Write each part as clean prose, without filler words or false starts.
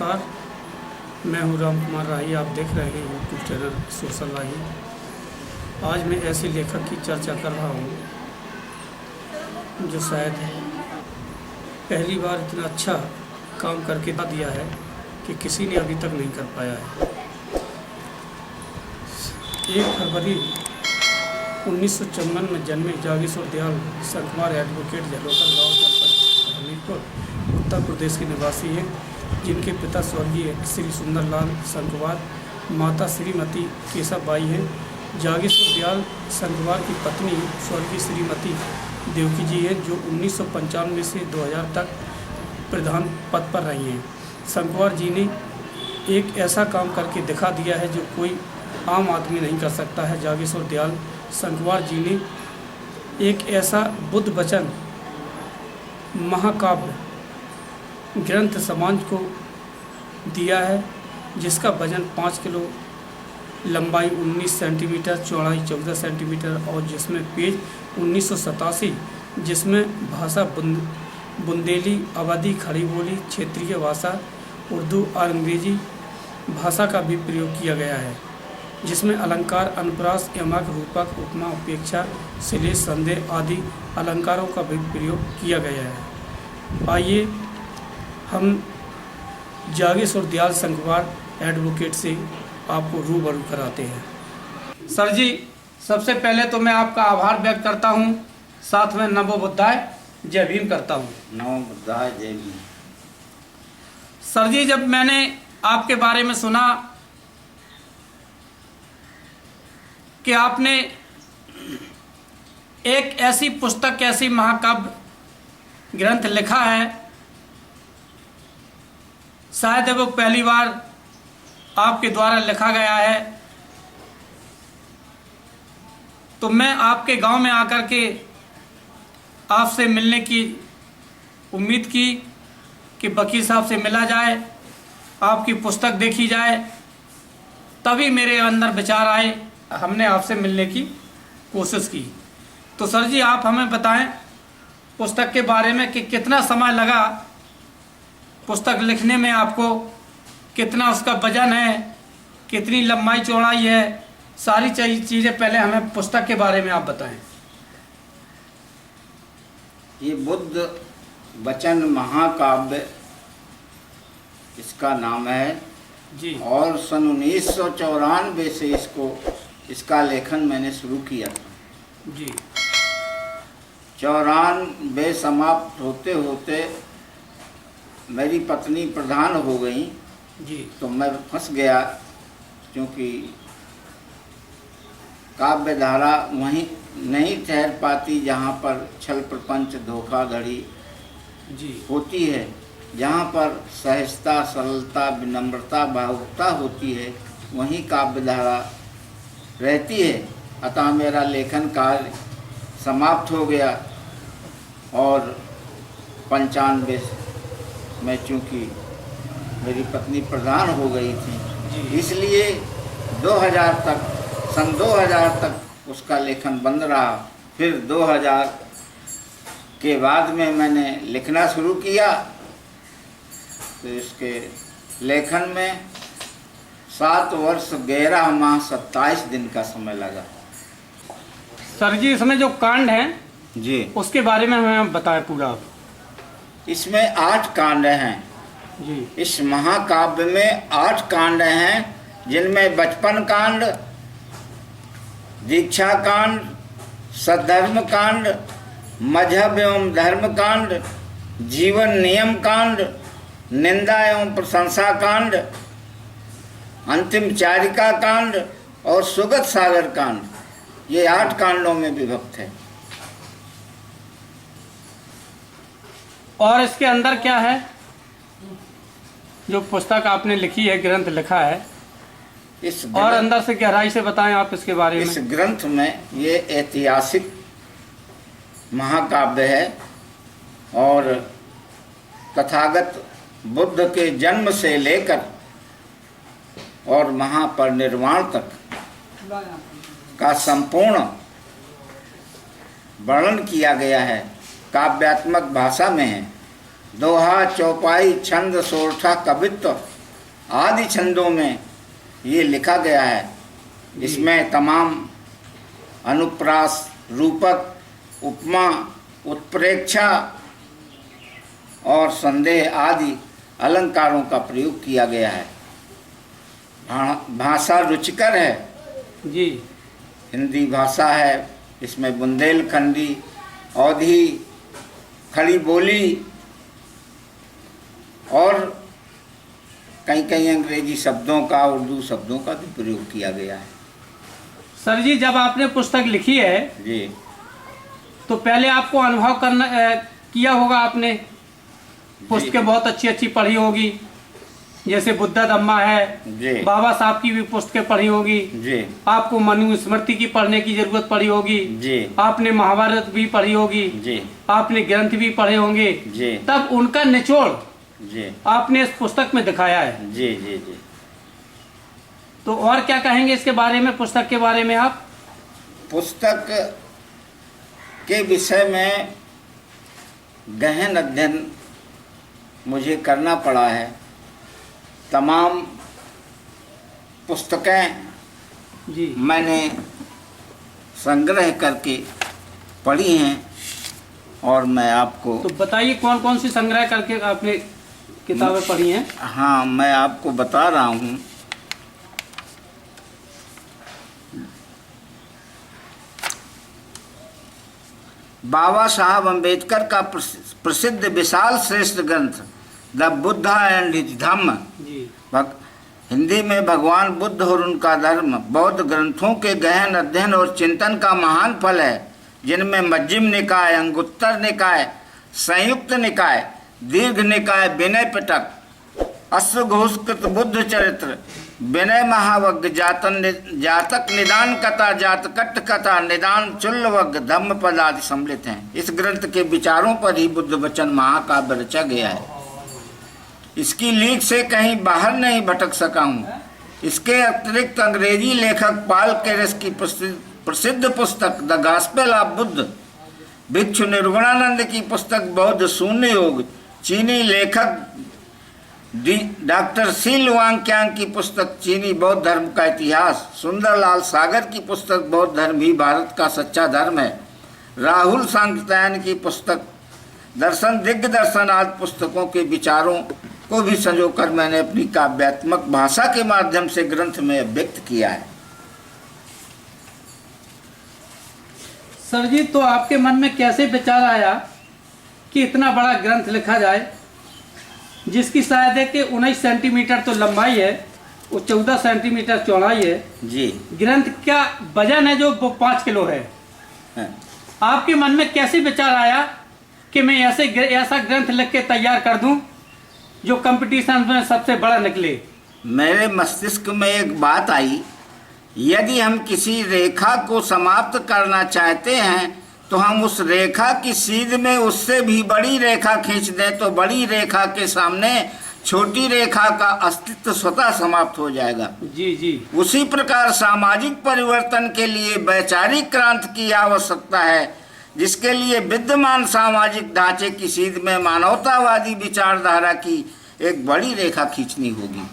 नमस्कार, मैं हूँ राम कुमार राही। आप देख रहे हैं यूट्यूब चैनल सोशल राही। आज मैं ऐसे लेखक की चर्चा कर रहा हूँ जो शायद पहली बार इतना अच्छा काम करके दिया है कि किसी ने अभी तक नहीं कर पाया है। 1 फरवरी 1954 में जन्मे जागेश्वर दयाल संखवार एडवोकेट जलोकर गाँव जनपद हमीरपुर उत्तर प्रदेश के निवासी हैं, जिनके पिता स्वर्गीय श्री सुंदरलाल संखवार, माता श्रीमती केशवबाई हैं। जागेश्वर दयाल संखवार की पत्नी स्वर्गीय श्रीमती देवकी जी हैं, जो 1995 से 2000 तक प्रधान पद पर रही हैं। संखवार जी ने एक ऐसा काम करके दिखा दिया है जो कोई आम आदमी नहीं कर सकता है। जागेश्वर दयाल संखवार जी ने एक ऐसा बुद्ध वचन महाकाव्य ग्रंथ समाज को दिया है, जिसका वजन 5 किलो, लंबाई 19 सेंटीमीटर, चौड़ाई 14 सेंटीमीटर और जिसमें पेज 1987, जिसमें भाषा बुंदेली, अवधी, खड़ी बोली, क्षेत्रीय भाषा, उर्दू और अंग्रेजी भाषा का भी प्रयोग किया गया है, जिसमें अलंकार, अनुप्रास, यमक, रूपक, उपमा, उपेक्षा, श्लेष, संदेह आदि अलंकारों का भी प्रयोग किया गया है। आइए हम जागेश्वर दयाल संखवार एडवोकेट से आपको रूबरू कराते हैं। सर जी, सबसे पहले तो मैं आपका आभार व्यक्त करता हूं, साथ में नमो बुद्धाय जय भीम करता हूं। नमो बुद्धाय जय भीम। सर जी, जब मैंने आपके बारे में सुना कि आपने एक ऐसी पुस्तक, ऐसी महाकाव्य ग्रंथ लिखा है, शायद वो पहली बार आपके द्वारा लिखा गया है, तो मैं आपके गांव में आकर के आपसे मिलने की उम्मीद की कि वकील साहब से मिला जाए, आपकी पुस्तक देखी जाए। तभी मेरे अंदर विचार आए, हमने आपसे मिलने की कोशिश की। तो सर जी, आप हमें बताएं पुस्तक के बारे में कि कितना समय लगा पुस्तक लिखने में, आपको कितना उसका वजन है, कितनी लंबाई चौड़ाई है, सारी चीज़ें पहले हमें पुस्तक के बारे में आप बताएं। ये बुद्ध वचन महाकाव्य इसका नाम है जी। और सन 1994 से इसका लेखन मैंने शुरू किया था जी। 94 समाप्त होते होते मेरी पत्नी प्रधान हो गई जी। तो मैं फंस गया, क्योंकि काव्य धारा वहीं नहीं ठहर पाती जहाँ पर छल प्रपंच धोखाधड़ी जी होती है, जहाँ पर सहजता, सरलता, विनम्रता, भावुकता होती है, वहीं काव्य धारा रहती है। अतः मेरा लेखन कार्य समाप्त हो गया और 95 में चूँकि मेरी पत्नी प्रधान हो गई थी, इसलिए 2000 तक, सन 2000 तक उसका लेखन बंद रहा। फिर 2000 के बाद में मैंने लिखना शुरू किया, तो इसके लेखन में 7 वर्ष 11 माह 27 दिन का समय लगा। सर जी, इसमें जो कांड हैं जी, उसके बारे में हमें बताएं पूरा। इसमें 8 कांड हैं जी। इस महाकाव्य में 8 कांड हैं, जिनमें बचपन कांड, दीक्षा कांड, सद्धर्म कांड, मजहब एवं धर्म कांड, जीवन नियम कांड, निंदा एवं प्रशंसा कांड, अंतिम चारिका कांड और सुगत सागर कांड, ये 8 कांडों में विभक्त है। और इसके अंदर क्या है, जो पुस्तक आपने लिखी है, ग्रंथ लिखा है, और अंदर से गहराई से बताएं आप इसके बारे में। इस ग्रंथ में ये ऐतिहासिक महाकाव्य है और तथागत बुद्ध के जन्म से लेकर और महापरिनिर्वाण तक का संपूर्ण वर्णन किया गया है, काव्यात्मक भाषा में है। दोहा, चौपाई, छंद, सोरठा, कवित्व आदि छंदों में ये लिखा गया है। इसमें तमाम अनुप्रास, रूपक, उपमा, उत्प्रेक्षा और संदेह आदि अलंकारों का प्रयोग किया गया है। भाषा रुचिकर है जी। हिंदी भाषा है। इसमें बुंदेलखंडी, अवधी, खड़ी बोली और कई कई अंग्रेजी शब्दों का, उर्दू शब्दों का भी प्रयोग किया गया है। सर जी, जब आपने पुस्तक लिखी है जी, तो पहले आपको अनुभव करना किया होगा आपने, पुस्तकें बहुत अच्छी अच्छी पढ़ी होगी, जैसे बुद्धा धम्मा है जी, बाबा साहब की भी पुस्तकें पढ़ी होगी जी, आपको मनुस्मृति की पढ़ने की जरूरत पड़ी होगी जी, आपने महाभारत भी पढ़ी होगी जी, आपने ग्रंथ भी पढ़े होंगे जी, तब उनका निचोड़ जी, आपने इस पुस्तक में दिखाया है। जी, जी, जी। तो और क्या कहेंगे इसके बारे में, पुस्तक के बारे में आप? पुस्तक के विषय में गहन अध्ययन मुझे करना पड़ा है। तमाम पुस्तकें जी मैंने संग्रह करके पढ़ी हैं और मैं आपको, तो बताइए कौन कौन सी संग्रह करके आपने किताबें पढ़ी हैं? हाँ, मैं आपको बता रहा हूँ। बाबा साहब अम्बेडकर का प्रसिद्ध विशाल श्रेष्ठ ग्रंथ द बुद्धा एंड हिज धम्म, जी हिंदी में भगवान बुद्ध और उनका धर्म, बौद्ध ग्रंथों के गहन अध्ययन और चिंतन का महान फल है, जिनमें मध्यम निकाय, अंगुत्तर निकाय, संयुक्त निकाय, दीर्घ निकाय, विनय पिटक, अश्वघोषकृत बुद्ध चरित्र, विनय महावग्ग, जातक निदान कथा, जातकट्ट कथा, निदान चुल्लवग्ग, धम्म पद आदि सम्मिलित हैं। इस ग्रंथ के विचारों पर ही बुद्ध वचन महाकाव्य रचा गया है। इसकी लीक से कहीं बाहर नहीं भटक सका हूँ। इसके अतिरिक्त अंग्रेजी लेखक पॉल केरेस की प्रसिद्ध पुस्तक द गॉस्पेल ऑफ बुद्ध, भिक्षु निर्गुणानंद की पुस्तक बौद्ध शून्य योग, चीनी लेखक डॉक्टर सी लुआंगक्यांग की पुस्तक चीनी बौद्ध धर्म का इतिहास, सुंदरलाल सागर की पुस्तक बौद्ध धर्म ही भारत का सच्चा धर्म है, राहुल सांकृत्यायन की पुस्तक दर्शन दिग्दर्शन आदि पुस्तकों के विचारों को भी संजोकर मैंने अपनी काव्यात्मक भाषा के माध्यम से ग्रंथ में व्यक्त किया है। सर जी, तो आपके मन में कैसे विचार आया कि इतना बड़ा ग्रंथ लिखा जाए, जिसकी शायद है कि 19 सेंटीमीटर तो लंबाई है और 14 सेंटीमीटर चौड़ाई है जी। ग्रंथ का वजन है जो वो 5 किलो है। आपके मन में कैसे विचार आया कि मैं ऐसा ग्रंथ लिख के तैयार कर दूं जो कंपटीशन में सबसे बड़ा निकले? मेरे मस्तिष्क में एक बात आई, यदि हम किसी रेखा को समाप्त करना चाहते हैं तो हम उस रेखा की सीध में उससे भी बड़ी रेखा खींच दें तो बड़ी रेखा के सामने छोटी रेखा का अस्तित्व स्वतः समाप्त हो जाएगा। जी जी। उसी प्रकार सामाजिक परिवर्तन के लिए वैचारिक क्रांति की आवश्यकता है, जिसके लिए विद्यमान सामाजिक ढांचे की सीध में मानवतावादी विचारधारा की एक बड़ी रेखा खींचनी होगी।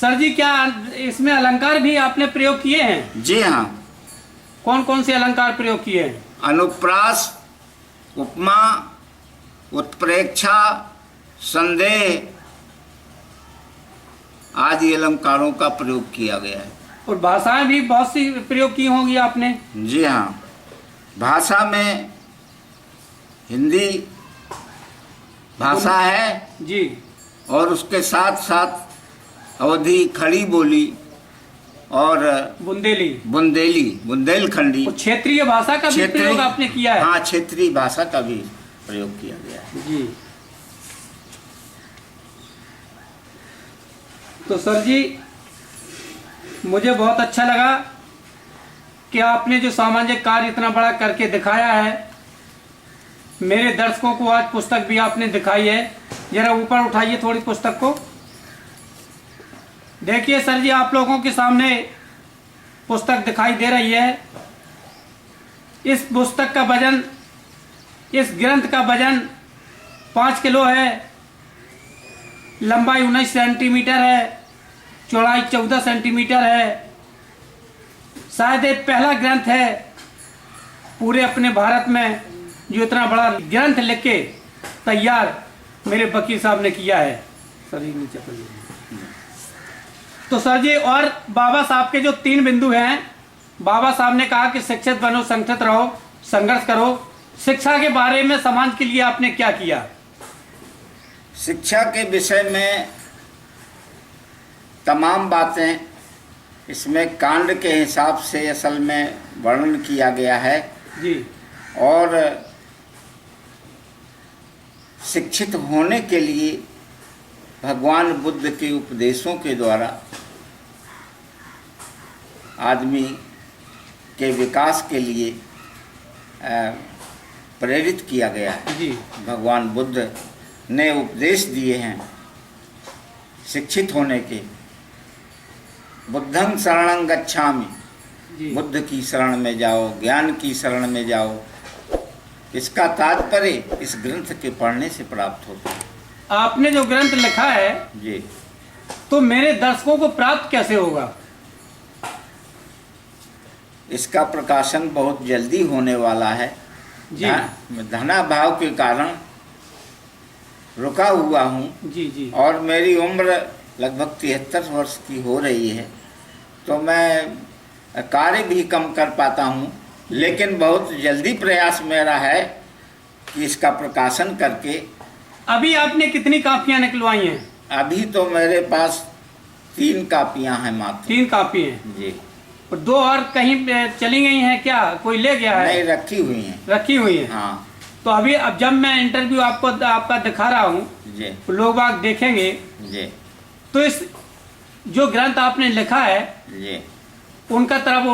सर जी, क्या इसमें अलंकार भी आपने प्रयोग किए हैं? जी हाँ। कौन कौन से अलंकार प्रयोग किए हैं? अनुप्रास, उपमा, उत्प्रेक्षा, संदेह आदि अलंकारों का प्रयोग किया गया है। और भाषाएं भी बहुत सी प्रयोग की होंगी आपने? जी हाँ। भाषा में हिंदी भाषा है जी, और उसके साथ साथ अवधी, खड़ी बोली और बुंदेलखंडी और क्षेत्रीय भाषा का भी प्रयोग आपने किया है? हाँ, क्षेत्रीय भाषा का भी प्रयोग किया गया है। जी। तो सर जी, मुझे बहुत अच्छा लगा कि आपने जो सामाजिक कार्य इतना बड़ा करके दिखाया है। मेरे दर्शकों को आज पुस्तक भी आपने दिखाई है। जरा ऊपर उठाइए थोड़ी पुस्तक को। देखिए सर जी, आप लोगों के सामने पुस्तक दिखाई दे रही है। इस पुस्तक का वजन, इस ग्रंथ का वजन 5 किलो है लंबाई 19 सेंटीमीटर है, चौड़ाई 14 सेंटीमीटर है। शायद ये पहला ग्रंथ है पूरे अपने भारत में जो इतना बड़ा ग्रंथ लिख के तैयार मेरे वकील साहब ने किया है। सर ये नीचे कर लीजिए। तो सर जी, और बाबा साहब के जो 3 बिंदु हैं, बाबा साहब ने कहा कि शिक्षित बनो, संगठित रहो, संघर्ष करो। शिक्षा के बारे में समाज के लिए आपने क्या किया? शिक्षा के विषय में तमाम बातें इसमें कांड के हिसाब से असल में वर्णन किया गया है जी। और शिक्षित होने के लिए भगवान बुद्ध के उपदेशों के द्वारा आदमी के विकास के लिए प्रेरित किया गया है जी। भगवान बुद्ध ने उपदेश दिए हैं शिक्षित होने के। बुद्धं शरणं गच्छामि, जी। बुद्ध की शरण में जाओ, ज्ञान की शरण में जाओ। इसका तात्पर्य इस ग्रंथ के पढ़ने से प्राप्त होता है। आपने जो ग्रंथ लिखा है जी, तो मेरे दर्शकों को प्राप्त कैसे होगा? इसका प्रकाशन बहुत जल्दी होने वाला है जी। धनाभाव के कारण रुका हुआ हूँ जी जी। और मेरी उम्र लगभग 73 वर्ष की हो रही है, तो मैं कार्य भी कम कर पाता हूँ, लेकिन बहुत जल्दी प्रयास मेरा है कि इसका प्रकाशन करके। अभी आपने कितनी कापियां निकलवाई हैं? अभी तो मेरे पास 3 कापियाँ हैं मात्र। 3 कापी हैं जी। और 2 और कहीं चली गई हैं क्या? कोई ले गया है? नहीं, रखी हुई हैं। रखी हुई है। हाँ तो अभी अब जब मैं इंटरव्यू आपका दिखा रहा हूँ, जी लोग बाग देखेंगे, जी तो इस जो ग्रंथ आपने लिखा है जी उनका तरफ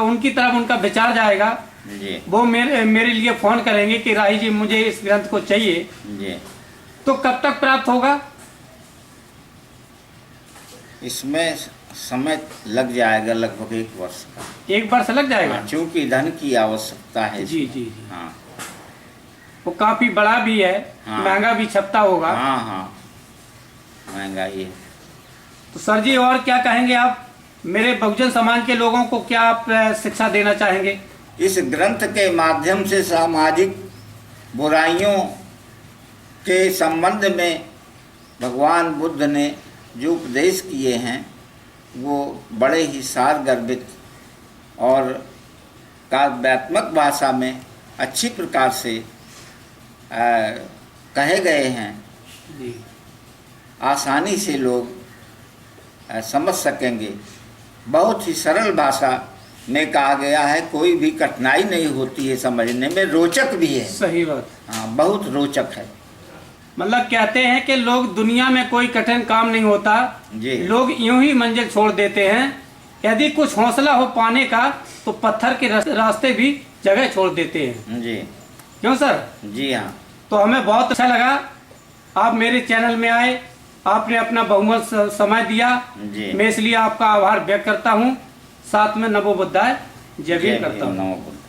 उनकी तरफ उनका विचार जाएगा। जी वो मेरे लिए फोन करेंगे कि राही जी मुझे इस ग्रंथ को चाहिए। जी। तो कब तक प्राप्त होगा? इसमें समय लग जाएगा लगभग 1 वर्ष का। 1 वर्ष लग जाएगा? हाँ, चूंकि धन की आवश्यकता है। जी जी जी। हाँ वो काफी बड़ा भी है। हाँ। महंगा भी छपता होगा। हाँ हाँ, महंगा ही है। तो सर जी, और क्या कहेंगे आप? मेरे बहुजन समाज के लोगों को क्या आप शिक्षा देना चाहेंगे? इस ग्रंथ के माध्यम से सामाजिक बुराइयों के संबंध में भगवान बुद्ध ने जो उपदेश किए हैं वो बड़े ही सारगर्भित और काव्यात्मक भाषा में अच्छी प्रकार से कहे गए हैं। जी। आसानी से लोग समझ सकेंगे। बहुत ही सरल भाषा में कहा गया है, कोई भी कठिनाई नहीं होती है समझने में, रोचक भी है। सही बात। हाँ, बहुत रोचक है। मतलब कहते हैं कि लोग दुनिया में कोई कठिन काम नहीं होता जी। लोग यूं ही मंजिल छोड़ देते हैं। यदि कुछ हौसला हो पाने का तो पत्थर के रास्ते भी जगह छोड़ देते हैं। जी। क्यों सर? जी हाँ। तो हमें बहुत अच्छा लगा आप मेरे चैनल में आए, आपने अपना बहुमूल्य समय दिया। जी। मैं इसलिए आपका आभार व्यक्त करता हूँ। साथ में नमो बुद्धाय जय भीम करता हूँ। नमो बुद्ध।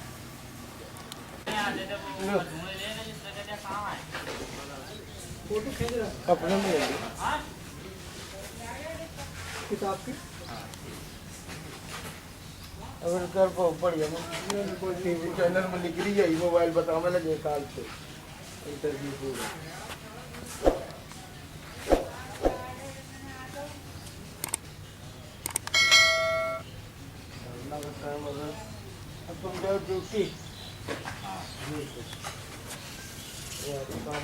अपने में किताब की अगर कर को बढ़िया कोई टीवी चैनल में निकली जाए मोबाइल बताने लगे काल से इंटरव्यू पूरा अब तुम जाओ ड्यूटी। हाँ काम